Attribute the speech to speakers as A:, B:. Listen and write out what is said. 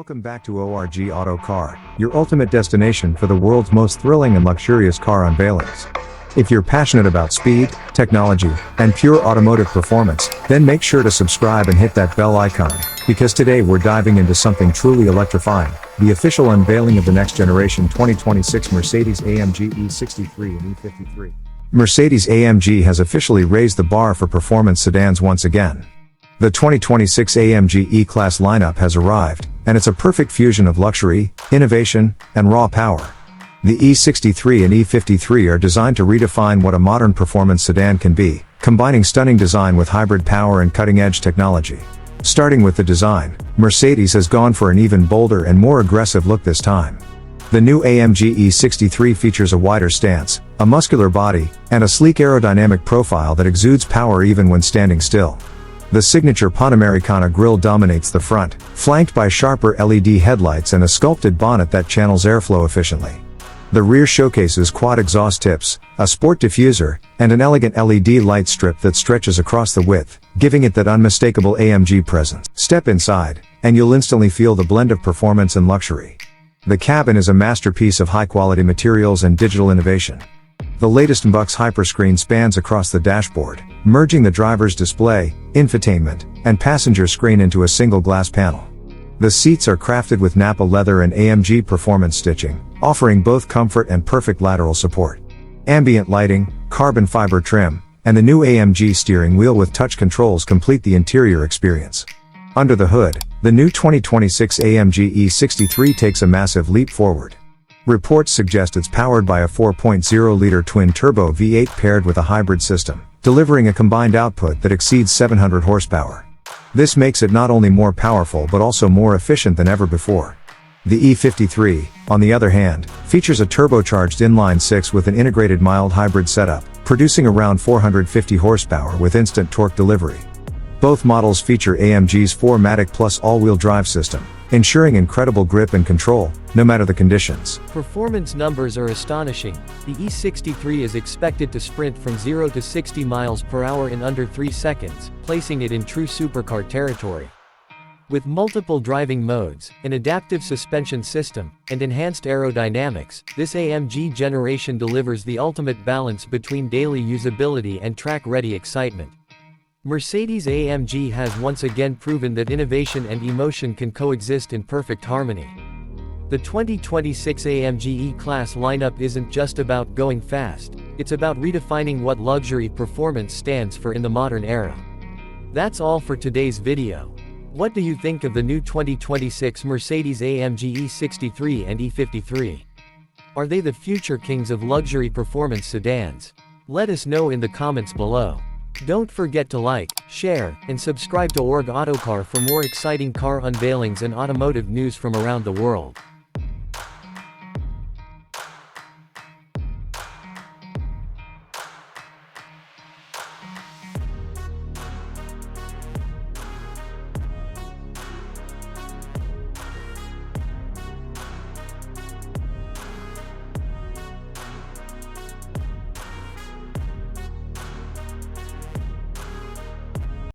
A: Welcome back to ORG AutoCar, your ultimate destination for the world's most thrilling and luxurious car unveilings. If you're passionate about speed, technology, and pure automotive performance, then make sure to subscribe and hit that bell icon, because today we're diving into something truly electrifying, the official unveiling of the next generation 2026 Mercedes AMG E63 and E53. Mercedes AMG has officially raised the bar for performance sedans once again. The 2026 AMG E-Class lineup has arrived, and it's a perfect fusion of luxury, innovation, and raw power. The E63 and E53 are designed to redefine what a modern performance sedan can be, combining stunning design with hybrid power and cutting-edge technology. Starting with the design, Mercedes has gone for an even bolder and more aggressive look this time. The new AMG E63 features a wider stance, a muscular body, and a sleek aerodynamic profile that exudes power even when standing still. The signature Panamericana grille dominates the front, flanked by sharper LED headlights and a sculpted bonnet that channels airflow efficiently. The rear showcases quad exhaust tips, a sport diffuser, and an elegant LED light strip that stretches across the width, giving it that unmistakable AMG presence. Step inside, and you'll instantly feel the blend of performance and luxury. The cabin is a masterpiece of high-quality materials and digital innovation. The latest MBUX Hyperscreen spans across the dashboard, merging the driver's display, infotainment, and passenger screen into a single glass panel. The seats are crafted with Nappa leather and AMG performance stitching, offering both comfort and perfect lateral support. Ambient lighting, carbon fiber trim, and the new AMG steering wheel with touch controls complete the interior experience. Under the hood, the new 2026 AMG E63 takes a massive leap forward. Reports suggest it's powered by a 4.0-liter twin-turbo V8 paired with a hybrid system, delivering a combined output that exceeds 700 horsepower. This makes it not only more powerful but also more efficient than ever before. The E53, on the other hand, features a turbocharged inline-six with an integrated mild hybrid setup, producing around 450 horsepower with instant torque delivery. Both models feature AMG's 4MATIC Plus all-wheel drive system, ensuring incredible grip and control, no matter the conditions.
B: Performance numbers are astonishing. The E63 is expected to sprint from 0 to 60 miles per hour in under 3 seconds, placing it in true supercar territory. With multiple driving modes, an adaptive suspension system, and enhanced aerodynamics, this AMG generation delivers the ultimate balance between daily usability and track-ready excitement. Mercedes AMG has once again proven that innovation and emotion can coexist in perfect harmony. The 2026 AMG E-Class lineup isn't just about going fast, it's about redefining what luxury performance stands for in the modern era. That's all for today's video. What do you think of the new 2026 Mercedes AMG E63 and E53? Are they the future kings of luxury performance sedans? Let us know in the comments below. Don't forget to like, share, and subscribe to ORG AutoCar for more exciting car unveilings and automotive news from around the world.